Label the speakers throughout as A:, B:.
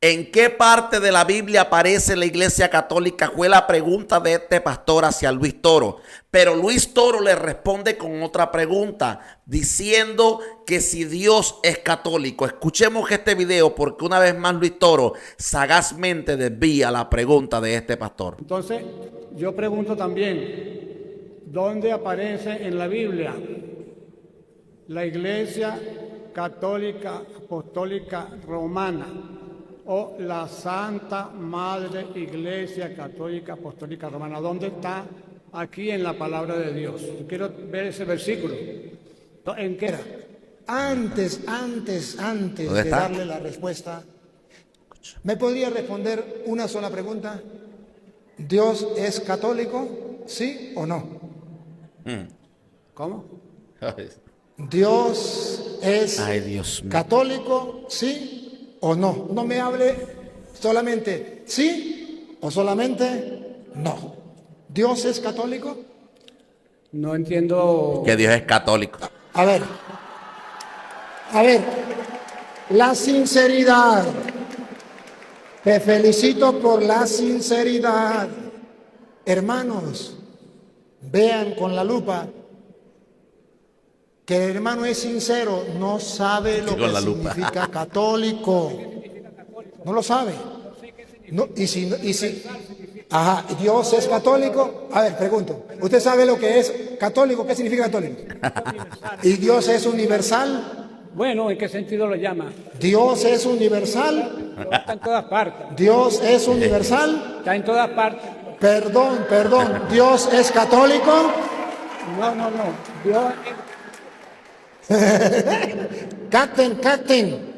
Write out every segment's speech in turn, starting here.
A: ¿En qué parte de la Biblia aparece la Iglesia Católica? Fue la pregunta de este pastor hacia Luis Toro. Pero Luis Toro le responde con otra pregunta, diciendo que si Dios es católico. Escuchemos este video porque una vez más Luis Toro sagazmente desvía la pregunta de este pastor.
B: Entonces, yo pregunto también, ¿dónde aparece en la Biblia la Iglesia Católica Apostólica Romana o la Santa Madre Iglesia Católica Apostólica Romana? ¿Dónde está aquí en la palabra de Dios? Yo quiero ver ese versículo. ¿En qué era?
C: Antes de darle la respuesta, ¿me podría responder una sola pregunta? ¿Dios es católico? ¿Sí o no?
B: ¿Cómo?
C: ¿Dios es
A: Dios mío.
C: católico? ¿Sí o no? No me hable solamente sí o solamente no. ¿Dios es católico?
B: No entiendo.
A: Que Dios es católico.
C: A ver, la sinceridad. Te felicito por la sinceridad. Hermanos, vean con la lupa que el hermano es sincero, no sabe lo que significa católico. No lo sabe. No, y si, ajá, Dios es católico. A ver, pregunto, ¿usted sabe lo que es católico? ¿Qué significa católico? ¿Y Dios es universal?
B: Bueno, ¿en qué sentido lo llama?
C: ¿Dios es universal?
B: Está en todas partes.
C: ¿Dios es universal?
B: Está en todas partes.
C: Perdón, ¿Dios es católico?
B: No. Dios
C: Captain.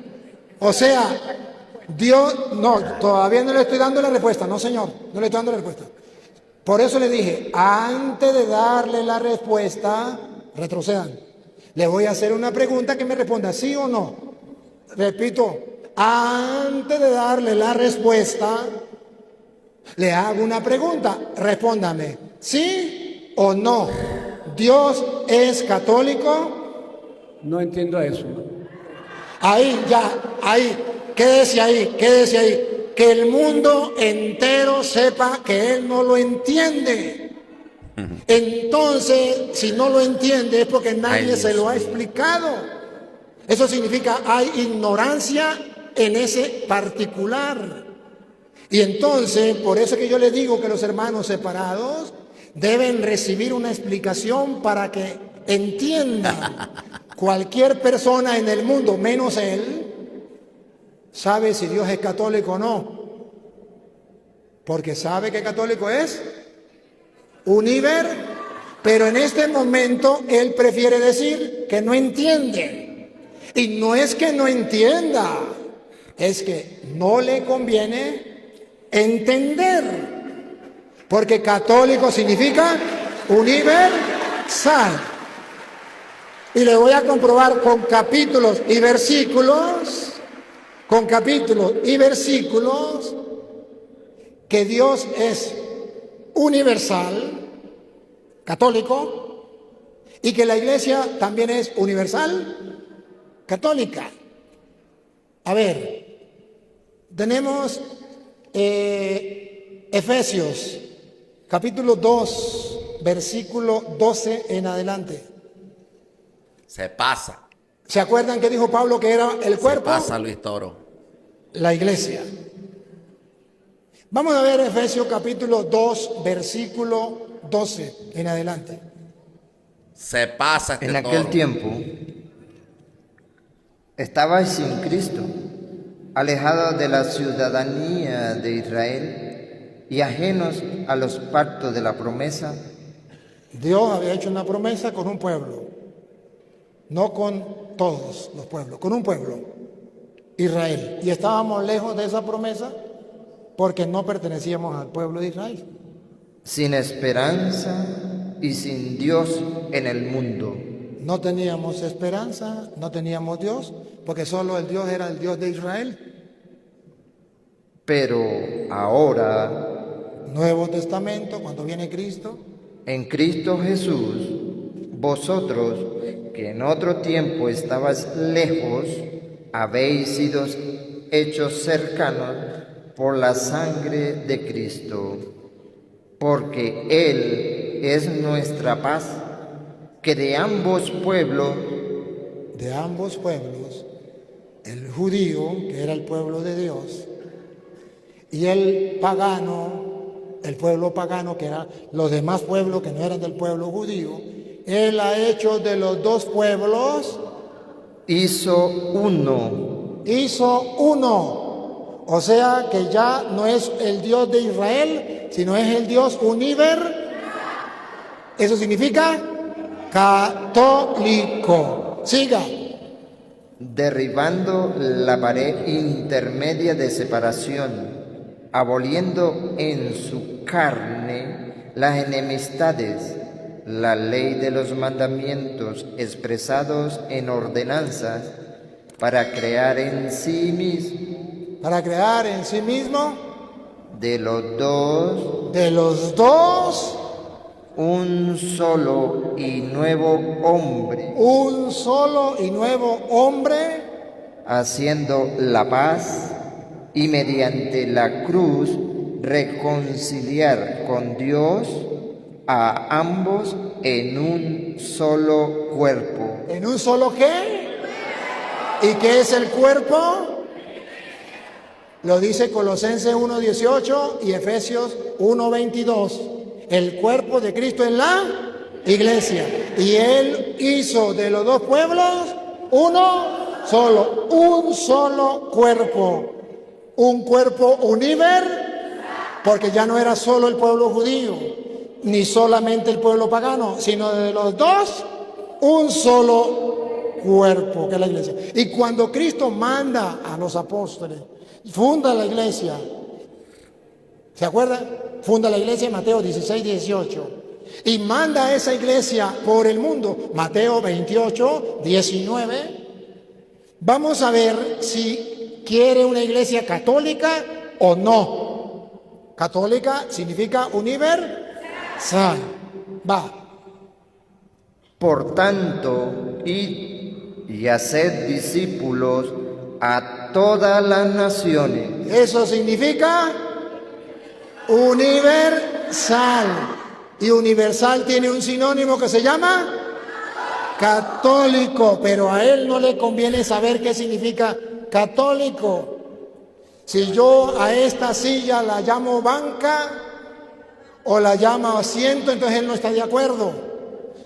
C: O sea, Dios, no, todavía no le estoy dando la respuesta, no señor, no le estoy dando la respuesta. Por eso le dije, antes de darle la respuesta, retrocedan. Le voy a hacer una pregunta que me responda sí o no. Repito, antes de darle la respuesta, le hago una pregunta, respóndame, ¿sí o no? ¿Dios es católico?
B: no entiendo eso.
C: Ahí, quédese ahí. Que el mundo entero sepa que él no lo entiende. Entonces, si no lo entiende es porque nadie se lo ha explicado. Eso significa hay ignorancia en ese particular. Y entonces, por eso que yo le digo que los hermanos separados deben recibir una explicación para que entiendan. Cualquier persona en el mundo, menos él, sabe si Dios es católico o no. Porque sabe que católico es pero en este momento él prefiere decir que no entiende. Y no es que no entienda, es que no le conviene entender. Porque católico significa universal. Y le voy a comprobar con capítulos y versículos, que Dios es universal, católico, y que la iglesia también es universal, católica. A ver, tenemos Efesios, capítulo 2, versículo 12 en adelante.
A: Se pasa.
C: ¿Se acuerdan que dijo Pablo que era el cuerpo?
A: Se pasa, Luis Toro.
C: La iglesia. Vamos a ver Efesios capítulo 2, versículo 12 en adelante.
A: Se pasa
D: En aquel tiempo estabais sin Cristo, alejados de la ciudadanía de Israel y ajenos a los pactos de la promesa.
C: Dios había hecho una promesa con un pueblo, no con todos los pueblos, con un pueblo, Israel. Y estábamos lejos de esa promesa porque no pertenecíamos al pueblo de Israel.
D: Sin esperanza y sin Dios en el mundo.
C: No teníamos esperanza, no teníamos Dios, porque solo el Dios era el Dios de Israel.
D: Pero ahora,
C: Nuevo Testamento, cuando viene Cristo,
D: en Cristo Jesús, vosotros que en otro tiempo estabais lejos, habéis sido hechos cercanos por la sangre de Cristo, porque Él es nuestra paz, que de ambos pueblos,
C: el judío, que era el pueblo de Dios, y el pagano, el pueblo pagano, que eran los demás pueblos que no eran del pueblo judío, Él ha hecho de los dos pueblos,
D: hizo uno.
C: O sea que ya no es el Dios de Israel, sino es el Dios universal. Eso significa católico. Siga.
D: Derribando la pared intermedia de separación, aboliendo en su carne las enemistades, la ley de los mandamientos expresados en ordenanzas, para crear en sí mismo, de los dos, un solo y nuevo hombre, haciendo la paz, y mediante la cruz reconciliar con Dios a ambos en un solo cuerpo.
C: ¿En un solo qué? ¿Y qué es el cuerpo? Lo dice Colosenses 1:18 y Efesios 1:22. El cuerpo de Cristo es la iglesia. Y Él hizo de los dos pueblos un solo cuerpo. Un cuerpo universal, porque ya no era solo el pueblo judío, ni solamente el pueblo pagano, sino de los dos, un solo cuerpo, que es la iglesia. Y cuando Cristo manda a los apóstoles, funda la iglesia, ¿se acuerda? Funda la iglesia en Mateo 16:18. Y manda a esa iglesia por el mundo, Mateo 28:19. Vamos a ver si quiere una iglesia católica o no. Católica significa universal. Va.
D: Por tanto, id y haced discípulos a todas las naciones.
C: Eso significa universal. Y universal tiene un sinónimo que se llama católico, pero a él no le conviene saber qué significa católico. Si yo a esta silla la llamo banca o la llamo asiento, entonces él no está de acuerdo.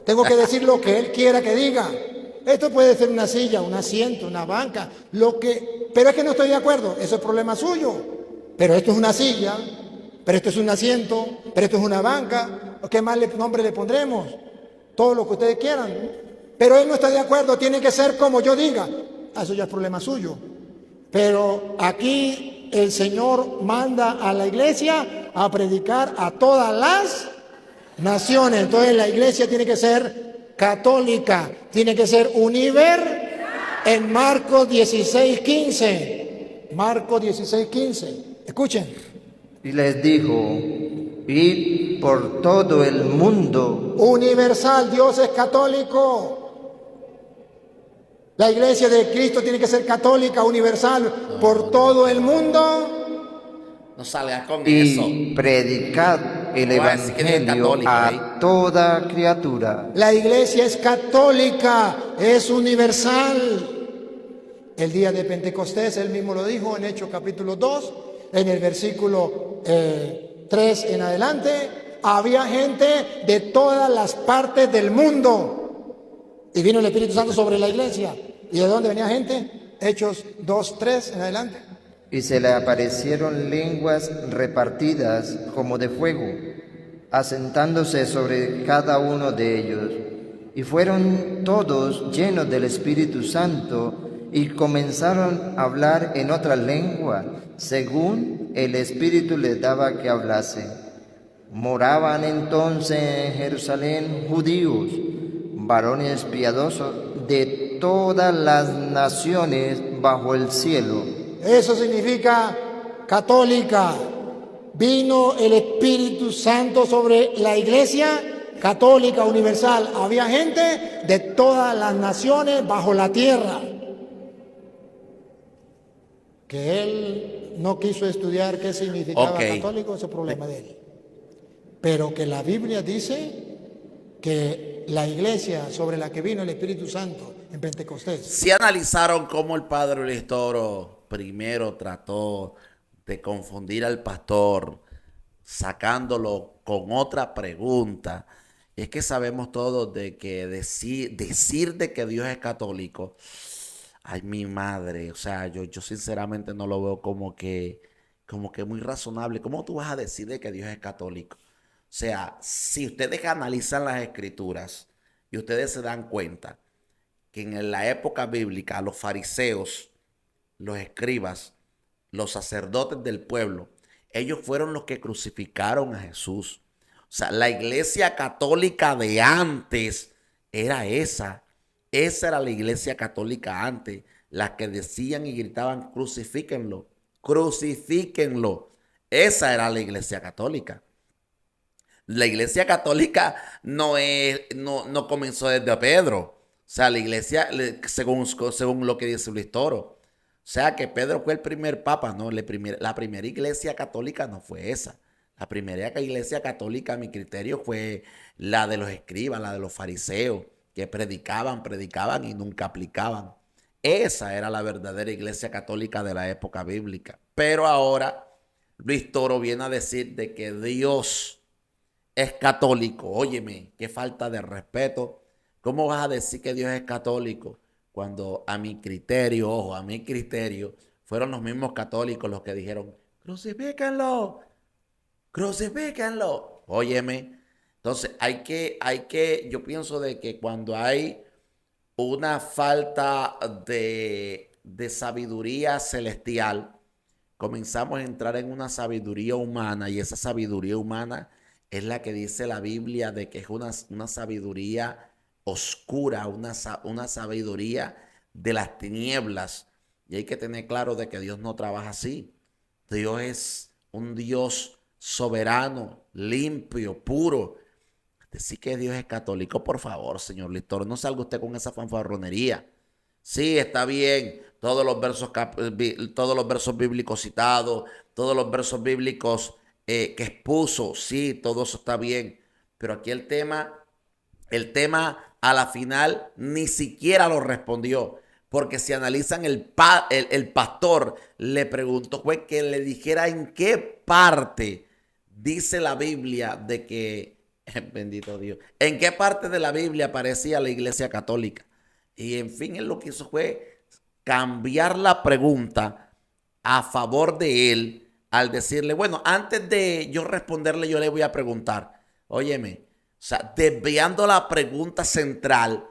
C: Tengo que decir lo que él quiera que diga. Esto puede ser una silla, un asiento, una banca, pero es que no estoy de acuerdo. Eso es problema suyo. Pero esto es una silla, pero esto es un asiento, pero esto es una banca. ¿Qué más nombre le pondremos? Todo lo que ustedes quieran. Pero él no está de acuerdo, tiene que ser como yo diga. Eso ya es problema suyo. Pero aquí el Señor manda a la iglesia a predicar a todas las naciones. Entonces la iglesia tiene que ser católica, tiene que ser universal. En Marcos 16:15. Marcos 16:15. Escuchen.
D: Y les dijo: id por todo el mundo.
C: Universal, Dios es católico. La iglesia de Cristo tiene que ser católica, universal, por todo el mundo.
A: No salgas con eso.
D: Y predicad el evangelio a toda criatura.
C: La iglesia es católica, es universal. El día de Pentecostés, él mismo lo dijo en Hechos capítulo 2, en el versículo 3 en adelante, había gente de todas las partes del mundo. Y vino el Espíritu Santo sobre la iglesia. ¿Y de dónde venía gente? Hechos 2:3 en adelante.
D: Y se le aparecieron lenguas repartidas como de fuego, asentándose sobre cada uno de ellos. Y fueron todos llenos del Espíritu Santo y comenzaron a hablar en otra lengua, según el Espíritu les daba que hablasen. Moraban entonces en Jerusalén judíos, varones piadosos de todas las naciones bajo el cielo.
C: Eso significa católica. Vino el Espíritu Santo sobre la iglesia católica universal. Había gente de todas las naciones bajo la tierra. Que él no quiso estudiar qué significaba
A: Ok.
C: católico, ese es problema de él. Pero que la Biblia dice que la iglesia sobre la que vino el Espíritu Santo en Pentecostés.
A: Si analizaron cómo el padre Luis Toro primero trató de confundir al pastor, sacándolo con otra pregunta. Y es que sabemos todos de que decir de que Dios es católico, ay mi madre, o sea, yo sinceramente no lo veo como que muy razonable. ¿Cómo tú vas a decir de que Dios es católico? O sea, si ustedes analizan las escrituras y ustedes se dan cuenta que en la época bíblica los fariseos, los escribas, los sacerdotes del pueblo, ellos fueron los que crucificaron a Jesús. O sea, la iglesia católica de antes era esa. Esa era la iglesia católica antes. Las que decían y gritaban, crucifíquenlo, crucifíquenlo. Esa era la iglesia católica. La iglesia católica no comenzó desde Pedro. O sea, la iglesia, según lo que dice Luis Toro. O sea, que Pedro fue el primer papa, ¿no? La primera iglesia católica no fue esa. La primera iglesia católica, a mi criterio, fue la de los escribas, la de los fariseos, que predicaban y nunca aplicaban. Esa era la verdadera iglesia católica de la época bíblica. Pero ahora Luis Toro viene a decir de que Dios es católico. Óyeme, qué falta de respeto. ¿Cómo vas a decir que Dios es católico cuando a mi criterio, ojo, a mi criterio, fueron los mismos católicos los que dijeron, crucifíquenlo, crucifíquenlo? Óyeme, entonces yo pienso de que cuando hay una falta de sabiduría celestial, comenzamos a entrar en una sabiduría humana, y esa sabiduría humana es la que dice la Biblia de que es una sabiduría oscura, una sabiduría de las tinieblas. Y hay que tener claro de que Dios no trabaja así. Dios es un Dios soberano, limpio, puro. Decir que Dios es católico, por favor, señor Luis Toro, no salga usted con esa fanfarronería. Sí, está bien, todos los versos bíblicos citados, todos los versos bíblicos que expuso, sí, todo eso está bien. Pero aquí el tema a la final ni siquiera lo respondió. Porque si analizan el pastor le preguntó, fue que le dijera en qué parte dice la Biblia de que, bendito Dios, en qué parte de la Biblia aparecía la iglesia católica. Y en fin, él lo que hizo fue cambiar la pregunta a favor de él al decirle, bueno, antes de yo responderle, yo le voy a preguntar, óyeme, o sea, desviando la pregunta central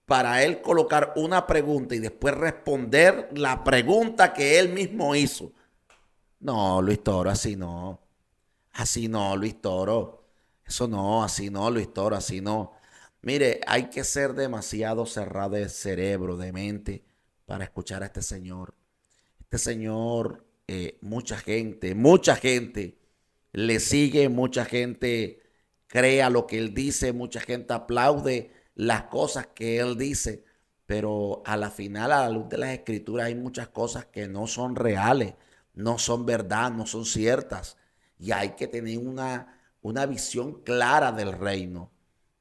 A: para él colocar una pregunta y después responder la pregunta que él mismo hizo. No, Luis Toro, así no. Así no, Luis Toro. Eso no, así no, Luis Toro, así no. Mire, hay que ser demasiado cerrado de cerebro, de mente, para escuchar a este señor. Este señor, mucha gente le sigue, mucha gente cree a lo que él dice, mucha gente aplaude las cosas que él dice, pero a la final, a la luz de las escrituras, hay muchas cosas que no son reales, no son verdad, no son ciertas. Y hay que tener una visión clara del reino.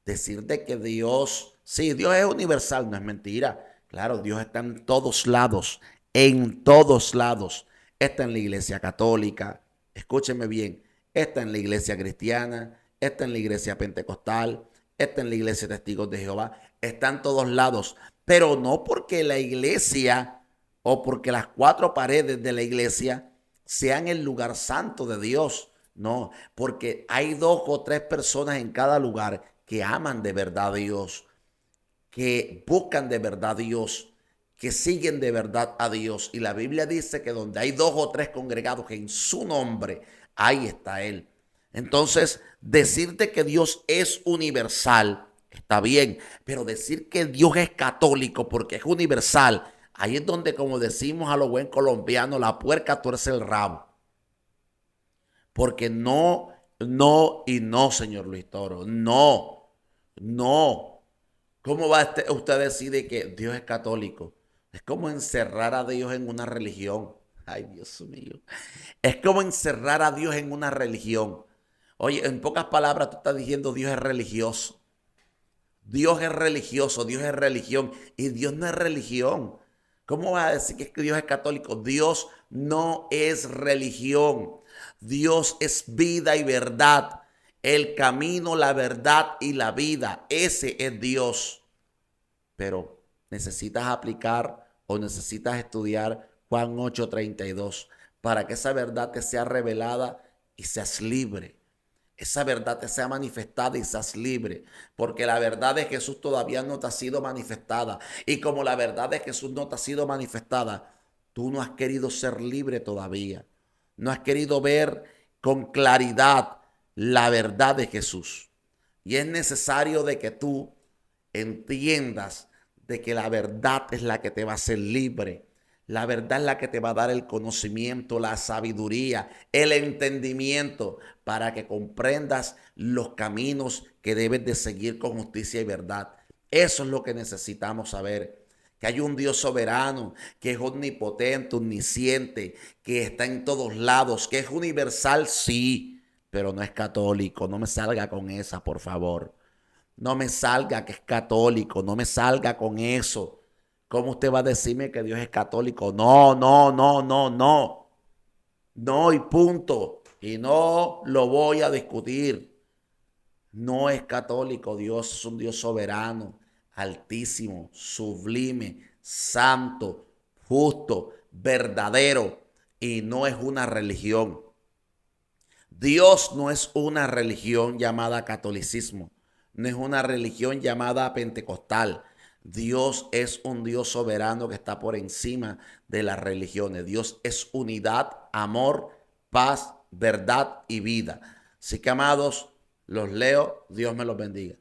A: Decir de que Dios, sí, Dios es universal, no es mentira. Claro, Dios está en todos lados, en todos lados. Está en la iglesia católica, escúcheme bien, está en la iglesia cristiana, está en la iglesia pentecostal, está en la iglesia Testigos de Jehová, está en todos lados. Pero no porque la iglesia o porque las cuatro paredes de la iglesia sean el lugar santo de Dios. No, porque hay 2 o 3 personas en cada lugar que aman de verdad a Dios, que buscan de verdad a Dios, que siguen de verdad a Dios. Y la Biblia dice que donde hay 2 o 3 congregados en su nombre, ahí está Él. Entonces, decirte que Dios es universal está bien, pero decir que Dios es católico porque es universal, ahí es donde, como decimos a lo buen colombiano, la puerca tuerce el rabo. Porque no, no y no, señor Luis Toro, no, no. ¿Cómo va usted a decir de que Dios es católico? Es como encerrar a Dios en una religión. Ay, Dios mío. Es como encerrar a Dios en una religión. Oye, en pocas palabras tú estás diciendo Dios es religioso. Dios es religioso, Dios es religión y Dios no es religión. ¿Cómo vas a decir que Dios es católico? Dios no es religión. Dios es vida y verdad. El camino, la verdad y la vida. Ese es Dios. Pero necesitas aplicar o necesitas estudiar Juan 8:32 para que esa verdad te sea revelada y seas libre. Esa verdad te sea manifestada y seas libre. Porque la verdad de Jesús todavía no te ha sido manifestada. Y como la verdad de Jesús no te ha sido manifestada, tú no has querido ser libre todavía. No has querido ver con claridad la verdad de Jesús. Y es necesario de que tú entiendas de que la verdad es la que te va a hacer libre. La verdad es la que te va a dar el conocimiento, la sabiduría, el entendimiento para que comprendas los caminos que debes de seguir con justicia y verdad. Eso es lo que necesitamos saber. Que hay un Dios soberano, que es omnipotente, omnisciente, que está en todos lados, que es universal, sí, pero no es católico. No me salga con esa, por favor. No me salga que es católico, no me salga con eso. ¿Cómo usted va a decirme que Dios es católico? No, no, no, no, no. No y punto. Y no lo voy a discutir. No es católico. Dios es un Dios soberano, altísimo, sublime, santo, justo, verdadero. Y no es una religión. Dios no es una religión llamada catolicismo. No es una religión llamada pentecostal. Dios es un Dios soberano que está por encima de las religiones. Dios es unidad, amor, paz, verdad y vida. Así que, amados, los leo. Dios me los bendiga.